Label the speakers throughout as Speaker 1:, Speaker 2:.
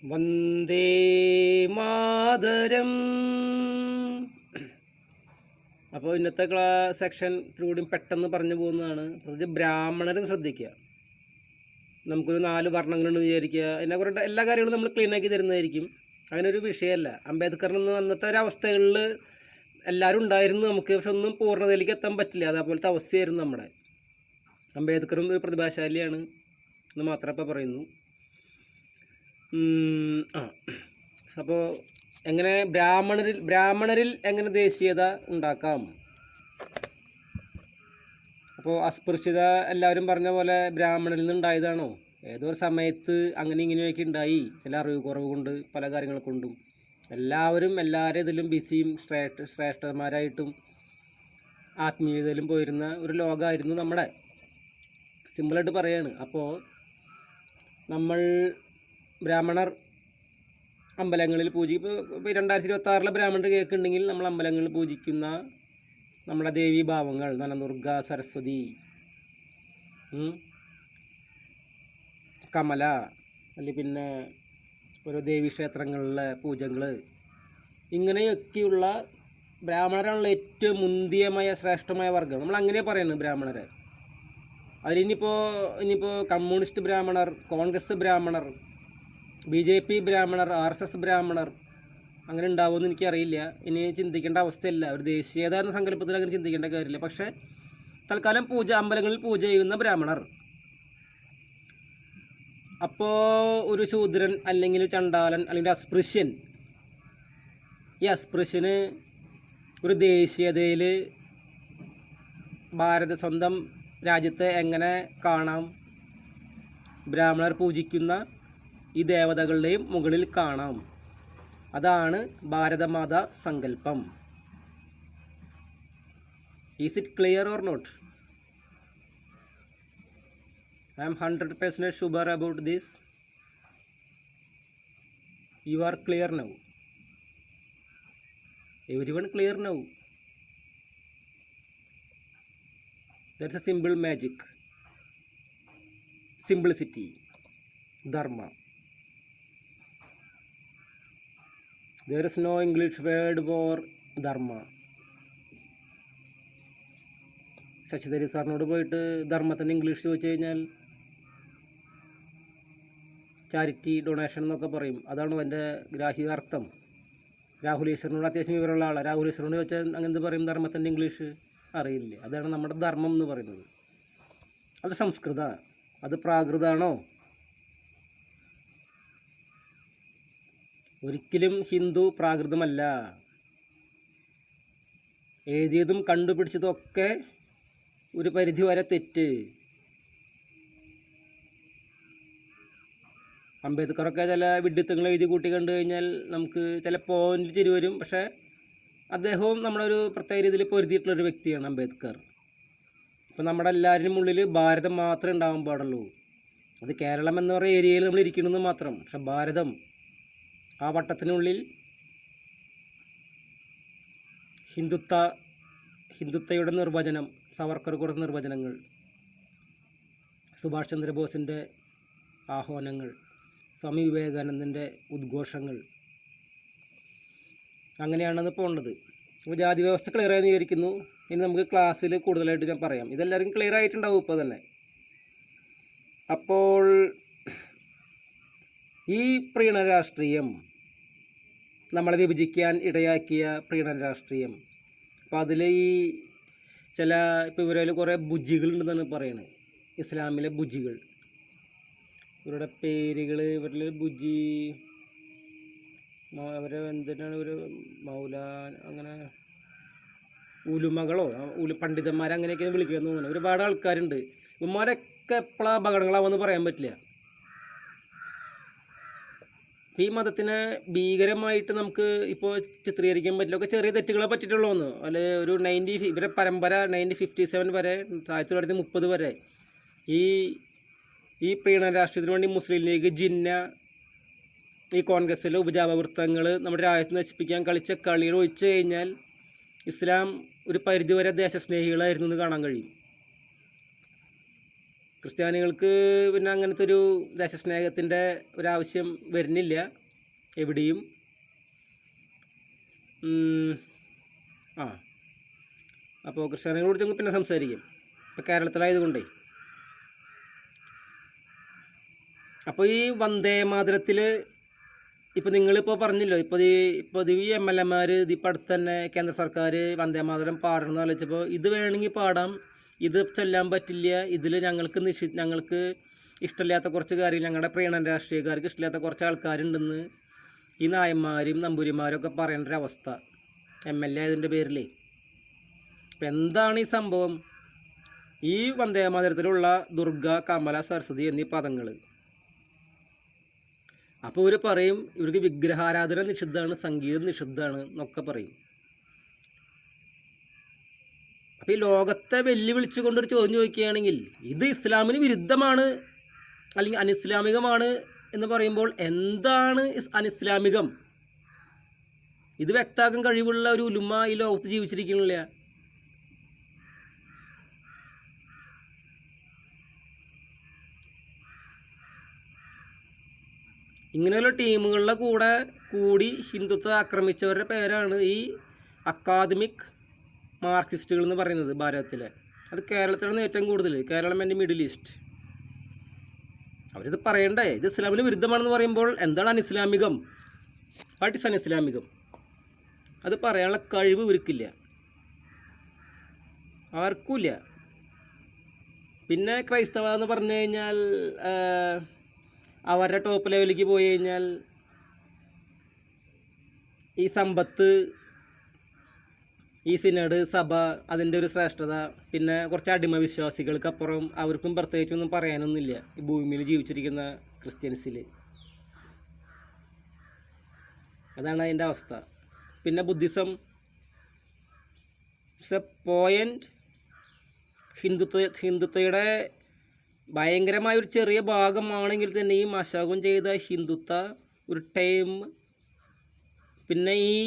Speaker 1: വന്ദേ മാതരം. അപ്പോൾ ഇന്നത്തെ സെക്ഷൻ ഇത്തിരി പെട്ടെന്ന് പറഞ്ഞു പോകുന്നതാണ്. പ്രത്യേകിച്ച് ബ്രാഹ്മണരും ശ്രദ്ധിക്കുക. നമുക്കൊരു 4 വർണ്ണങ്ങളുണ്ടെന്ന് വിചാരിക്കുക. അതിനെക്കുറിച്ച് എല്ലാ കാര്യങ്ങളും നമ്മൾ ക്ലീനാക്കി തരുന്നതായിരിക്കും. അങ്ങനെ ഒരു വിഷയമല്ല. അംബേദ്കറിന് അന്നത്തെ ഒരവസ്ഥകളിൽ എല്ലാവരും ഉണ്ടായിരുന്നു നമുക്ക്, പക്ഷെ ഒന്നും പൂർണ്ണതയിലേക്ക് എത്താൻ പറ്റില്ല. അതേപോലത്തെ അവസ്ഥയായിരുന്നു നമ്മുടെ. അംബേദ്കറും ഒരു പ്രതിഭാശാലിയാണ് എന്ന് മാത്രമേ ഇപ്പോൾ പറയുന്നു. അപ്പോൾ എങ്ങനെ ബ്രാഹ്മണരിൽ എങ്ങനെ ദേശീയത ഉണ്ടാക്കാം? അപ്പോൾ അസ്പൃശ്യത എല്ലാവരും പറഞ്ഞ പോലെ ബ്രാഹ്മണരിൽ നിന്ന് ഉണ്ടായതാണോ? ഏതോ ഒരു സമയത്ത് അങ്ങനെ ഇങ്ങനെയൊക്കെ ഉണ്ടായി, ചില അറിവ് കുറവ് കൊണ്ട്, പല കാര്യങ്ങൾ കൊണ്ടും. എല്ലാവരും ഇതിലും ബിസിയും ശ്രേഷ്ഠന്മാരായിട്ടും ആത്മീയതയിലും പോയിരുന്ന ഒരു ലോകമായിരുന്നു നമ്മുടെ. സിമ്പിളായിട്ട് പറയാണ്. അപ്പോൾ നമ്മൾ ബ്രാഹ്മണർ അമ്പലങ്ങളിൽ ഇപ്പോൾ 2026 ബ്രാഹ്മണർ കേൾക്കുന്നുണ്ടെങ്കിൽ നമ്മൾ അമ്പലങ്ങളിൽ പൂജിക്കുന്ന നമ്മുടെ ദേവീ ഭാവങ്ങൾ, നനദുർഗ, സരസ്വതി, കമല, അല്ലെങ്കിൽ പിന്നെ ഓരോ ദേവീക്ഷേത്രങ്ങളിലെ പൂജകൾ, ഇങ്ങനെയൊക്കെയുള്ള ബ്രാഹ്മണരാണല്ലോ ഏറ്റവും മുന്തിയമായ ശ്രേഷ്ഠമായ വർഗം. നമ്മൾ അങ്ങനെ പറയുന്നത് ബ്രാഹ്മണരെ. ഇനിയിപ്പോൾ കമ്മ്യൂണിസ്റ്റ് ബ്രാഹ്മണർ, കോൺഗ്രസ് ബ്രാഹ്മണർ, BJP ബ്രാഹ്മണർ, RSS ബ്രാഹ്മണർ അങ്ങനെ ഉണ്ടാവുമെന്ന് എനിക്കറിയില്ല. ഇനി ചിന്തിക്കേണ്ട അവസ്ഥയില്ല. ഒരു ദേശീയത എന്ന സങ്കല്പത്തിൽ അങ്ങനെ ചിന്തിക്കേണ്ട കാര്യമില്ല. പക്ഷേ തൽക്കാലം അമ്പലങ്ങളിൽ പൂജ ചെയ്യുന്ന ബ്രാഹ്മണർ. അപ്പോൾ ഒരു ശൂദ്രൻ അല്ലെങ്കിൽ ചണ്ടാലൻ അല്ലെങ്കിൽ അസ്പൃശ്യൻ, ഈ അസ്പൃശ്യന് ഒരു ദേശീയതയിൽ സ്വന്തം രാജ്യത്തെ എങ്ങനെ കാണാം? ബ്രാഹ്മണർ പൂജിക്കുന്ന ഈ ദേവതകളുടെയും മുകളിൽ കാണാം. അതാണ് ഭാരതമാതാ സങ്കല്പം. Is it clear or not? I am 100% sure about this. You are clear now. Everyone clear now. That's a simple magic. Simplicity. Dharma. There is no English word for dharma. ശശിധരി സാറിനോട് പോയിട്ട് ധർമ്മത്തിൻ്റെ ഇംഗ്ലീഷ് ചോദിച്ചു കഴിഞ്ഞാൽ charity donation എന്നൊക്കെ പറയും. അതാണ് അതിൻ്റെ ഗ്രാഹ്യാർത്ഥം. രാഹുൽ ഈശ്വറിനോട് അത്യാവശ്യം വിവരമുള്ള ആളാണ്. രാഹുൽ ഈശ്വറിനോട് ചോദിച്ചാൽ അങ്ങനെ പറയും ധർമ്മത്തിൻ്റെ ഇംഗ്ലീഷ് അറിയില്ല. അതാണ് നമ്മുടെ ധർമ്മം എന്ന് പറയുന്നത്. അത് സംസ്കൃത, അത് പ്രാകൃതാണോ? ഒരിക്കലും ഹിന്ദു പ്രാകൃതമല്ല. എഴുതിയതും കണ്ടുപിടിച്ചതൊക്കെ ഒരു പരിധി വരെ തെറ്റ്. അംബേദ്കറൊക്കെ ചില വിഡ്ഢിത്തങ്ങൾ എഴുതി കൂട്ടി കണ്ടു കഴിഞ്ഞാൽ നമുക്ക് ചില പോയിന്റ് ചിരി വരും. പക്ഷേ അദ്ദേഹവും നമ്മളൊരു പ്രത്യേക രീതിയിൽ പൊരുതിയിട്ടുള്ളൊരു വ്യക്തിയാണ് അംബേദ്കർ. ഇപ്പം നമ്മുടെ എല്ലാവരുടെയും ഉള്ളിൽ ഭാരതം മാത്രമേ ഉണ്ടാകാൻ പാടുള്ളൂ. അത് കേരളം എന്ന് പറയുന്ന ഏരിയയിൽ നമ്മൾ ഇരിക്കണമെന്ന് മാത്രം. പക്ഷെ ഭാരതം, ആ വട്ടത്തിനുള്ളിൽ ഹിന്ദുത്വയുടെ നിർവചനം, സവർക്കർ കൊടുത്ത നിർവചനങ്ങൾ, സുഭാഷ് ചന്ദ്രബോസിൻ്റെ ആഹ്വാനങ്ങൾ, സ്വാമി വിവേകാനന്ദൻ്റെ ഉദ്ഘോഷങ്ങൾ, അങ്ങനെയാണെന്ന് പോകേണ്ടത്. അപ്പോൾ ജാതി വ്യവസ്ഥ ക്ലിയർ ആയെന്ന് വിചാരിക്കുന്നു. ഇനി നമുക്ക് ക്ലാസ്സിൽ കൂടുതലായിട്ട് ഞാൻ പറയാം. ഇതെല്ലാവരും ക്ലിയർ ആയിട്ടുണ്ടാവും ഇപ്പോൾ തന്നെ. അപ്പോൾ ഈ പ്രീണന രാഷ്ട്രീയം, നമ്മളെ വിഭജിക്കാൻ ഇടയാക്കിയ പ്രീണന രാഷ്ട്രീയം, അപ്പോൾ അതിൽ ഇപ്പോൾ ഇവരിൽ കുറേ ബുജ്ജികളുണ്ടെന്നാണ് പറയുന്നത്. ഇസ്ലാമിലെ ബുജ്ജികൾ, ഇവരുടെ പേരുകൾ, ഇവരിൽ ബുജ്ജി, അവരെ എന്തിനാണ് ഒരു മൗലാൻ, അങ്ങനെ ഉലുമകളോ പണ്ഡിതന്മാരങ്ങനെയൊക്കെ വിളിക്കുക എന്ന് തോന്നുന്നു. ഒരുപാട് ആൾക്കാരുണ്ട്. ഇവന്മാരൊക്കെ എപ്പോഴാണ് അപകടങ്ങളാവുമെന്ന് പറയാൻ പറ്റില്ല. ഈ മതത്തിനെ ഭീകരമായിട്ട് നമുക്ക് ഇപ്പോൾ ചിത്രീകരിക്കാൻ പറ്റില്ല. ഒക്കെ ചെറിയ തെറ്റുകളെ പറ്റിയിട്ടുള്ളൂ എന്ന്. അല്ലെ ഒരു ഇവരെ പരമ്പര 1957 വരെ, 1930 വരെ ഈ പ്രീണന രാഷ്ട്രീയത്തിന് വേണ്ടി മുസ്ലിം ലീഗ്, ജിന്ന, ഈ കോൺഗ്രസ്സിലെ ഉപജാപവൃത്തങ്ങൾ നമ്മുടെ രാജ്യത്ത് നശിപ്പിക്കാൻ കളിച്ച കളികൾ ഒഴിച്ചു കഴിഞ്ഞാൽ ഇസ്ലാം ഒരു പരിധിവരെ ദേശസ്നേഹികളായിരുന്നു എന്ന് കാണാൻ കഴിയും. ക്രിസ്ത്യാനികൾക്ക് പിന്നെ അങ്ങനത്തെ ഒരു ദേശസ്നേഹത്തിൻ്റെ ഒരാവശ്യം വരുന്നില്ല എവിടെയും. ആ അപ്പോൾ ക്രിസ്ത്യാനികളോട് ഞങ്ങൾ പിന്നെ സംസാരിക്കും, ഇപ്പോൾ കേരളത്തിലായതുകൊണ്ടേ. അപ്പോൾ ഈ വന്ദേ മാതരത്തിൽ ഇപ്പോൾ നിങ്ങളിപ്പോൾ പറഞ്ഞല്ലോ, ഇപ്പോൾ ഈ MLA ഇതിപ്പോൾ അടുത്ത് തന്നെ കേന്ദ്ര സർക്കാർ വന്ദേ മാതരം പാടണമെന്ന് ആലോചിച്ചപ്പോൾ ഇത് വേണമെങ്കിൽ പാടാം, ഇത് ചൊല്ലാൻ പറ്റില്ല, ഇതിൽ ഞങ്ങൾക്ക് ഇഷ്ടമില്ലാത്ത കുറച്ച് കാര്യം, ഞങ്ങളുടെ പ്രീണന രാഷ്ട്രീയക്കാർക്ക് ഇഷ്ടമില്ലാത്ത കുറച്ച് ആൾക്കാരുണ്ടെന്ന് ഈ നായന്മാരും നമ്പൂരിമാരും ഒക്കെ പറയേണ്ട ഒരവസ്ഥ MLA ആയതിൻ്റെ പേരിലേ. ഇപ്പം എന്താണ് ഈ സംഭവം? ഈ വന്ദേ മാതരത്തിലുള്ള ദുർഗ, കമല, സരസ്വതി എന്നീ പദങ്ങൾ, അപ്പോൾ ഇവർ പറയും ഇവർക്ക് വിഗ്രഹാരാധന നിഷിദ്ധമാണ്, സംഗീതം നിഷിദ്ധമാണ് എന്നൊക്കെ പറയും. അപ്പോൾ ഈ ലോകത്തെ വെല്ലുവിളിച്ചുകൊണ്ടൊരു ചോദ്യം ചോദിക്കുകയാണെങ്കിൽ ഇത് ഇസ്ലാമിന് വിരുദ്ധമാണ് അല്ലെങ്കിൽ അനിസ്ലാമികമാണ് എന്ന് പറയുമ്പോൾ എന്താണ് അനിസ്ലാമികം? ഇത് വ്യക്തമാക്കാൻ കഴിവുള്ള ഒരു ഉലുമ ഈ ലോകത്ത് ജീവിച്ചിരിക്കുന്നില്ല. ഇങ്ങനെയുള്ള ടീമുകളുടെ കൂടി ഹിന്ദുത്വം ആക്രമിച്ചവരുടെ പേരാണ് ഈ അക്കാദമിക് മാർക്സിസ്റ്റുകൾ എന്ന് പറയുന്നത് ഭാരതത്തിലെ. അത് കേരളത്തിലാണ് ഏറ്റവും കൂടുതൽ, കേരളം ആൻഡ് മിഡിൽ ഈസ്റ്റ്. അവരിത് പറയണ്ടേ? ഇത് ഇസ്ലാമിന് വിരുദ്ധമാണെന്ന് പറയുമ്പോൾ എന്താണ് അനിസ്ലാമികം? What is അനിസ്ലാമികം? അത് പറയാനുള്ള കഴിവ് ഇവർക്കില്ല, ആർക്കുമില്ല. പിന്നെ ക്രൈസ്തവ എന്ന് പറഞ്ഞു കഴിഞ്ഞാൽ അവരുടെ ടോപ്പ് ലെവലിലേക്ക് പോയി കഴിഞ്ഞാൽ ഈ സമ്പത്ത്, ഈ സിനഡ് സഭ, അതിൻ്റെ ഒരു ശ്രേഷ്ഠത, പിന്നെ കുറച്ച് അടിമ വിശ്വാസികൾക്കപ്പുറം അവർക്കും പ്രത്യേകിച്ചൊന്നും പറയാനൊന്നുമില്ല ഈ ഭൂമിയിൽ ജീവിച്ചിരിക്കുന്ന ക്രിസ്ത്യൻസിൽ. അതാണ് അതിൻ്റെ അവസ്ഥ. പിന്നെ ബുദ്ധിസം പോയിൻ്റ് ഹിന്ദുത്വയുടെ ഭയങ്കരമായൊരു ചെറിയ ഭാഗമാണെങ്കിൽ തന്നെയും അശോകൻ ചെയ്ത ഹിന്ദുത്വ ഒരു ടൈം, പിന്നെ ഈ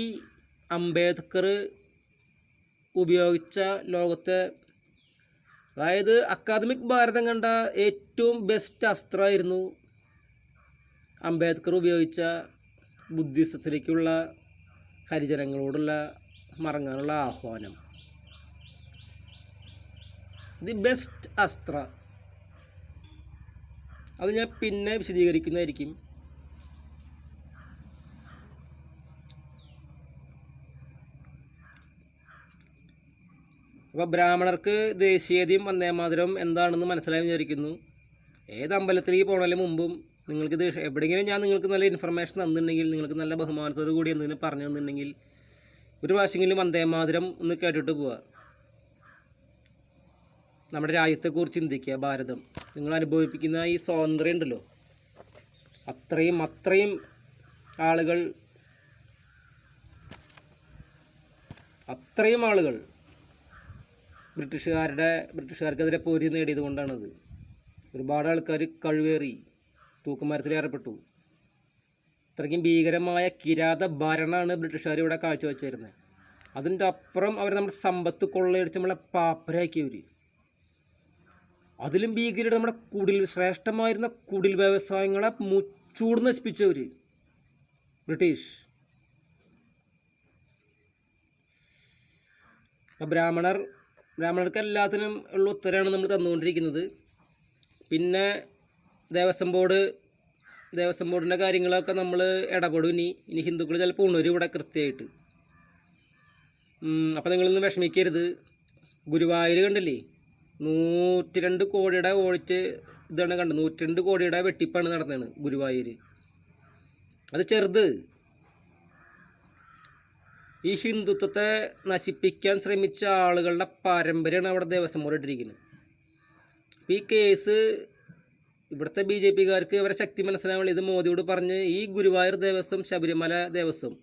Speaker 1: അംബേദ്കർ ഉപയോഗിച്ച ലോകത്തെ, അതായത് അക്കാദമിക് ഭാരതം കണ്ട ഏറ്റവും ബെസ്റ്റ് അസ്ത്രമായിരുന്നു അംബേദ്കർ ഉപയോഗിച്ച ബുദ്ധിസത്തിലേക്കുള്ള ഹരിജനങ്ങളോടുള്ള മറങ്ങാനുള്ള ആഹ്വാനം. ദി ബെസ്റ്റ് അസ്ത്ര. അത് ഞാൻ പിന്നെ വിശദീകരിക്കുന്നതായിരിക്കും. അപ്പോൾ ബ്രാഹ്മണർക്ക് ദേശീയതയും വന്ദേമാതരവും എന്താണെന്ന് മനസ്സിലായി വിചാരിക്കുന്നു. ഏത് അമ്പലത്തിലേക്ക് പോകണതിന് മുമ്പും നിങ്ങൾക്കിത് എവിടെയെങ്കിലും ഞാൻ നിങ്ങൾക്ക് നല്ല ഇൻഫർമേഷൻ തന്നിട്ടുണ്ടെങ്കിൽ, നിങ്ങൾക്ക് നല്ല ബഹുമാനത്തോടു കൂടി എന്തെങ്കിലും പറഞ്ഞു തന്നിട്ടുണ്ടെങ്കിൽ ഒരു പ്രാവശ്യമെങ്കിലും വന്ദേമാതരം ഒന്ന് കേട്ടിട്ട് പോവുക. നമ്മുടെ രാജ്യത്തെക്കുറിച്ച് ചിന്തിക്കുക. ഭാരതം നിങ്ങൾ അനുഭവിപ്പിക്കുന്ന ഈ സ്വാതന്ത്ര്യം ഉണ്ടല്ലോ, അത്രയും ആളുകൾ ബ്രിട്ടീഷുകാർക്കെതിരെ പോരി നേടിയത് കൊണ്ടാണത്. ഒരുപാട് ആൾക്കാർ കഴിവേറി തൂക്കുമരത്തിലേറപ്പെട്ടു. അത്രയ്ക്കും ഭീകരമായ കിരാത ഭരണമാണ് ബ്രിട്ടീഷുകാർ ഇവിടെ കാഴ്ചവെച്ചിരുന്നത്. അതിൻ്റെ അപ്പുറം അവർ നമ്മുടെ സമ്പത്ത് കൊള്ളയടിച്ച് നമ്മളെ പാപ്പരാക്കിയവർ. അതിലും ഭീകരത നമ്മുടെ ശ്രേഷ്ഠമായിരുന്ന കുടിൽ വ്യവസായങ്ങളെ മുച്ചൂട് നശിപ്പിച്ചവർ ബ്രിട്ടീഷ്. ബ്രാഹ്മണർക്ക് എല്ലാത്തിനും ഉള്ള ഉത്തരമാണ് നമ്മൾ തന്നുകൊണ്ടിരിക്കുന്നത്. പിന്നെ ദേവസ്വം ബോർഡിൻ്റെ കാര്യങ്ങളൊക്കെ നമ്മൾ ഇടപെടും. ഇനി ഹിന്ദുക്കൾ ചിലപ്പോൾ ഉണരും ഇവിടെ കൃത്യമായിട്ട്. അപ്പോൾ നിങ്ങളൊന്നും വിഷമിക്കരുത്. ഗുരുവായൂർ കണ്ടില്ലേ, 102 കോടിയുടെ ഓഡിറ്റ് ഇതാണ് കണ്ടത്. 102 കോടിയുടെ വെട്ടിപ്പാണ് നടന്നത് ഗുരുവായൂർ. അത് ചെറുത്. ഈ ഹിന്ദുത്വത്തെ നശിപ്പിക്കാൻ ശ്രമിച്ച ആളുകളുടെ പാരമ്പര്യമാണ് അവിടെ ദേവസ്വം ബോർഡ് ഇട്ടിരിക്കുന്നത്. അപ്പോൾ ഈ കേസ് ഇവിടുത്തെ BJPക്കാർക്ക് അവരെ ശക്തി മനസ്സിലാവുള്ളൂ. ഇത് മോദിയോട് പറഞ്ഞ് ഈ ഗുരുവായൂർ ദേവസ്വം, ശബരിമല ദേവസ്വം,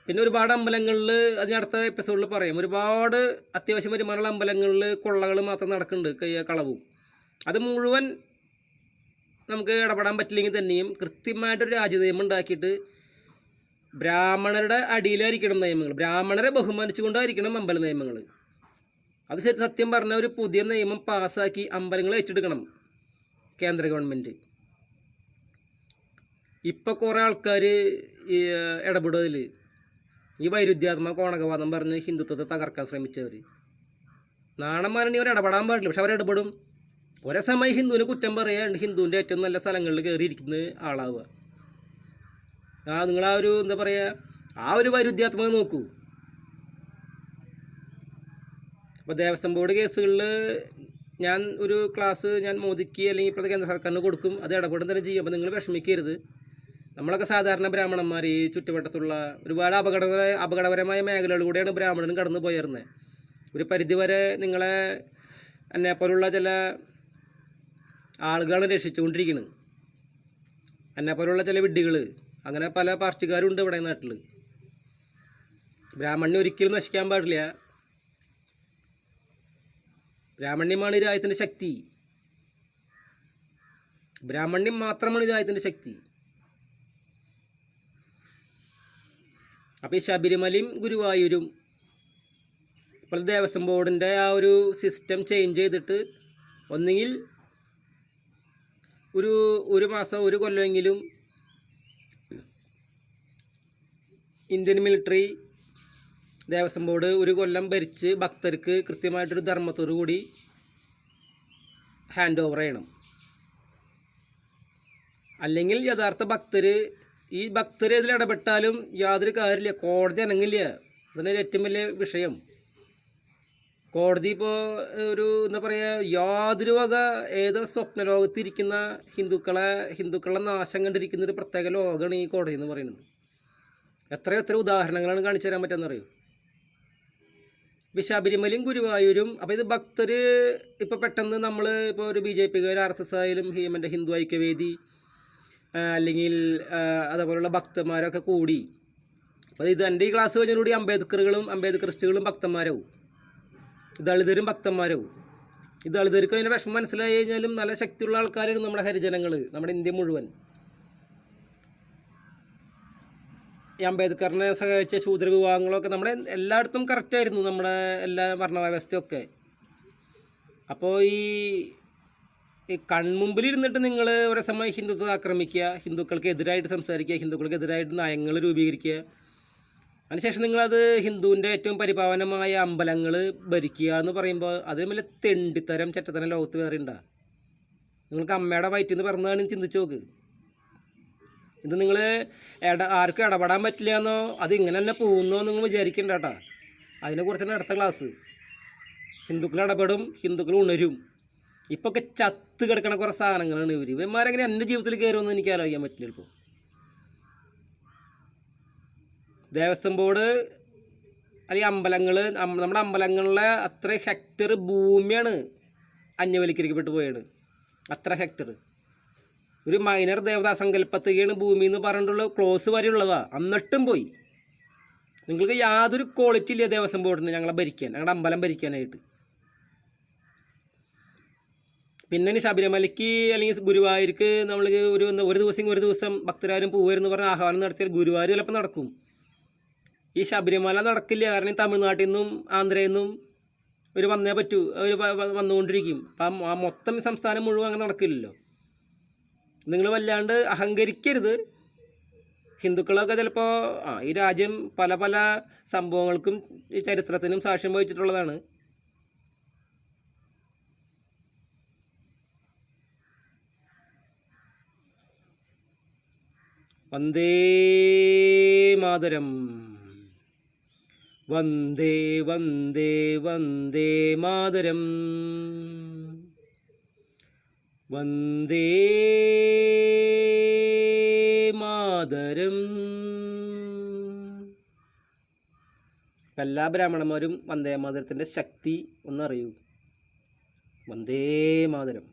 Speaker 1: പിന്നെ ഒരുപാട് അമ്പലങ്ങളിൽ, അതിന് അടുത്ത എപ്പിസോഡിൽ പറയാം, ഒരുപാട് അത്യാവശ്യം വരുമാനമുള്ള അമ്പലങ്ങളിൽ കൊള്ളകൾ മാത്രം നടക്കുന്നുണ്ട്, കളവും. അത് മുഴുവൻ നമുക്ക് ഇടപെടാൻ പറ്റില്ലെങ്കിൽ തന്നെയും കൃത്യമായിട്ടൊരു രാജ്യനിയമം ഉണ്ടാക്കിയിട്ട് ബ്രാഹ്മണരുടെ അടിയിലായിരിക്കണം നിയമങ്ങൾ, ബ്രാഹ്മണരെ ബഹുമാനിച്ചുകൊണ്ടായിരിക്കണം അമ്പല നിയമങ്ങൾ. അത് സത്യം പറഞ്ഞ ഒരു പുതിയ നിയമം പാസ്സാക്കി അമ്പലങ്ങൾ ഏറ്റെടുക്കണം കേന്ദ്ര ഗവൺമെൻറ്. ഇപ്പോൾ കുറേ ആൾക്കാർ ഈ ഇടപെടുന്നതിൽ ഈ വൈരുദ്ധ്യാത്മക കോണകവാദം പറഞ്ഞ് ഹിന്ദുത്വത്തെ തകർക്കാൻ ശ്രമിച്ചവർ നാണം മാരണി അവർ ഇടപെടാൻ പാടില്ല. പക്ഷെ അവരിടപെടും. ഒരേ സമയം ഹിന്ദുവിനെ കുറ്റം പറയാണ്ട് ഹിന്ദുവിൻ്റെ ഏറ്റവും നല്ല സ്ഥലങ്ങളിൽ കയറിയിരിക്കുന്ന ആളാവുക. നിങ്ങൾ ആ ഒരു എന്താ പറയുക, ആ ഒരു വൈരുദ്ധ്യാത്മകം നോക്കൂ. അപ്പോൾ ദേവസ്വം ബോർഡ് കേസുകളിൽ ഞാൻ ഒരു ക്ലാസ് ഞാൻ മോദിക്ക് അല്ലെങ്കിൽ ഇപ്പോഴത്തെ കേന്ദ്ര സർക്കാരിന് കൊടുക്കും. അത് ഇടപെടും തന്നെ ചെയ്യും. അപ്പോൾ നിങ്ങൾ വിഷമിക്കരുത്. നമ്മളൊക്കെ സാധാരണ ബ്രാഹ്മണന്മാർ ഈ ചുറ്റുവട്ടത്തുള്ള ഒരുപാട് അപകടപരമായ മേഖലകളിലൂടെയാണ് ബ്രാഹ്മണനും കടന്നു പോയിരുന്നത്. ഒരു പരിധിവരെ നിങ്ങളെ എന്നെപ്പോലുള്ള ചില ആളുകളാണ് രക്ഷിച്ചുകൊണ്ടിരിക്കുന്നത്. എന്നെപ്പോലുള്ള ചില വിഡ്ഢികൾ, അങ്ങനെ പല പാർട്ടിക്കാരുണ്ട് ഇവിടെ നാട്ടിൽ. ബ്രാഹ്മണ്യം ഒരിക്കലും നശിക്കാൻ പാടില്ല. ബ്രാഹ്മണ്യമാണ് ഈ രാജ്യത്തിൻ്റെ ശക്തി. ബ്രാഹ്മണ്യം മാത്രമാണ് ഈ രാജ്യത്തിൻ്റെ ശക്തി. അപ്പോൾ ഈ ശബരിമലയും ഗുരുവായൂരും ഇപ്പോൾ ദേവസ്വം ബോർഡിൻ്റെ ആ ഒരു സിസ്റ്റം ചേഞ്ച് ചെയ്തിട്ട് ഒന്നുകിൽ ഒരു മാസം ഒരു കൊല്ലമെങ്കിലും ഇന്ത്യൻ മിലിറ്ററി ദേവസ്വം ബോർഡ് ഒരു കൊല്ലം ഭരിച്ച് ഭക്തർക്ക് കൃത്യമായിട്ടൊരു ധർമ്മത്തോടു കൂടി ഹാൻഡ് ഓവർ ചെയ്യണം. അല്ലെങ്കിൽ യഥാർത്ഥ ഈ ഭക്തർ ഇതിൽ ഇടപെട്ടാലും യാതൊരു കാര്യമില്ല. കോടതി അനങ്ങില്ല. അതാണ് ഏറ്റവും വലിയ വിഷയം. കോടതി ഇപ്പോൾ എന്താ പറയുക, യാതൊരു വക ഏതോ സ്വപ്ന ലോകത്തിരിക്കുന്ന ഹിന്ദുക്കളെ നാശം കണ്ടിരിക്കുന്ന ഒരു പ്രത്യേക ലോകമാണ് ഈ കോടതി എന്ന് പറയുന്നത്. എത്ര ഉദാഹരണങ്ങളാണ് കാണിച്ചു തരാൻ പറ്റുമെന്നറിയോ? ഇപ്പോൾ ശബരിമലയും ഗുരുവായൂരും. അപ്പോൾ ഇത് ഭക്തർ ഇപ്പോൾ പെട്ടെന്ന് നമ്മൾ ഇപ്പോൾ ഒരു BJPക്കാർ, RSS ആയാലും ഹിന്ദു ഐക്യവേദി അല്ലെങ്കിൽ അതേപോലുള്ള ഭക്തന്മാരൊക്കെ കൂടി, അപ്പോൾ ഇത് എൻ്റെ ഈ ക്ലാസ് കഴിഞ്ഞോടുകൂടി അംബേദ്കറിസ്റ്റുകളും ഭക്തന്മാരാവും, ദളിതരും ഭക്തന്മാരാവും. ഈ ദളിതർക്ക് അതിൻ്റെ വിഷമം മനസ്സിലായി കഴിഞ്ഞാലും നല്ല ശക്തിയുള്ള ആൾക്കാരാണ് നമ്മുടെ ഹരിജനങ്ങൾ, നമ്മുടെ ഇന്ത്യ മുഴുവൻ. ഈ അംബേദ്കറിനെ സഹായിച്ച ശൂദ്ര വിഭാഗങ്ങളൊക്കെ നമ്മുടെ എല്ലായിടത്തും കറക്റ്റായിരുന്നു, നമ്മുടെ എല്ലാ ഭരണവ്യവസ്ഥയൊക്കെ. അപ്പോൾ ഈ കൺമുമ്പിലിരുന്നിട്ട് നിങ്ങൾ ഒരു സമയം ഹിന്ദുത്വത്തെ ആക്രമിക്കുക, ഹിന്ദുക്കൾക്ക് എതിരായിട്ട് സംസാരിക്കുക, ഹിന്ദുക്കൾക്ക് എതിരായിട്ട് നയങ്ങൾ രൂപീകരിക്കുക. അതിനുശേഷം നിങ്ങളത് ഹിന്ദുവിൻ്റെ ഏറ്റവും പരിപാവനമായ അമ്പലങ്ങൾ ഭരിക്കുക എന്ന് പറയുമ്പോൾ അതേപോലെ തെണ്ടിത്തരം ചെറ്റത്തരം ലോകത്ത് വേറെ ഉണ്ടാകും. നിങ്ങൾക്ക് അമ്മയുടെ വയറ്റിൽ നിന്ന് പറഞ്ഞതാണെന്ന് ചിന്തിച്ച് നോക്ക്. ഇത് നിങ്ങൾ ആർക്കും ഇടപെടാൻ പറ്റില്ല എന്നോ അത് ഇങ്ങനെ തന്നെ പോകുന്നോ നിങ്ങൾ വിചാരിക്കണ്ട കേട്ടോ. അതിനെക്കുറിച്ചാണ് അടുത്ത ക്ലാസ്. ഹിന്ദുക്കൾ ഇടപെടും, ഹിന്ദുക്കൾ ഉണരും. ഇപ്പോൾ ഒക്കെ ചത്ത് കിടക്കണ കുറേ സാധനങ്ങളാണ് ഇവന്മാരെങ്ങനെ എൻ്റെ ജീവിതത്തിൽ കയറുമെന്ന് എനിക്ക് ആലോചിക്കാൻ പറ്റില്ല. ഇപ്പോൾ ദേവസ്വം ബോർഡ് അല്ലെങ്കിൽ അമ്പലങ്ങൾ, നമ്മുടെ അമ്പലങ്ങളിലെ അത്ര ഹെക്ടർ ഭൂമിയാണ് അന്യവൽക്കരിക്കപ്പെട്ട് പോയത്. അത്ര ഹെക്ടർ ഒരു മൈനർ ദേവതാ സങ്കല്പത്തിലാണ് ഭൂമി എന്ന് പറഞ്ഞിട്ടുള്ള ക്ലോസ് വരെയുള്ളതാണ്. എന്നിട്ടും പോയി. നിങ്ങൾക്ക് യാതൊരു ക്വാളിറ്റി ഇല്ല ദേവസ്വം ബോർഡിന് ഞങ്ങളെ ഭരിക്കാൻ, ഞങ്ങളുടെ അമ്പലം ഭരിക്കാനായിട്ട്. പിന്നെ ഇനി ശബരിമലയ്ക്ക് അല്ലെങ്കിൽ ഗുരുവായൂർക്ക് നമ്മൾ ഒരു ദിവസം ഭക്തരാരും പോവരുന്ന് പറഞ്ഞ് ആഹ്വാനം നടത്തിയാൽ ഗുരുവായൂർ ചിലപ്പോൾ നടക്കും. ഈ ശബരിമല നടക്കില്ല. കാരണം തമിഴ്നാട്ടിൽ നിന്നും ആന്ധ്രയിൽ നിന്നും വന്നേ പറ്റൂ, വന്നുകൊണ്ടിരിക്കും. അപ്പം ആ മൊത്തം സംസ്ഥാനം മുഴുവൻ അങ്ങനെ നടക്കില്ലല്ലോ. നിങ്ങൾ വല്ലാണ്ട് അഹങ്കരിക്കരുത്. ഹിന്ദുക്കളൊക്കെ ചിലപ്പോൾ ഈ രാജ്യം പല പല സംഭവങ്ങൾക്കും ഈ ചരിത്രത്തിനും സാക്ഷ്യം വഹിച്ചിട്ടുള്ളതാണ്. വന്ദേ മാതരം, വന്ദേ വന്ദേ വന്ദേ മാതരം, വന്ദേ മാതരം. എല്ലാ ബ്രാഹ്മണന്മാരും വന്ദേ മാതരത്തിൻ്റെ ശക്തി ഒന്നറിയൂ. വന്ദേ മാതരം.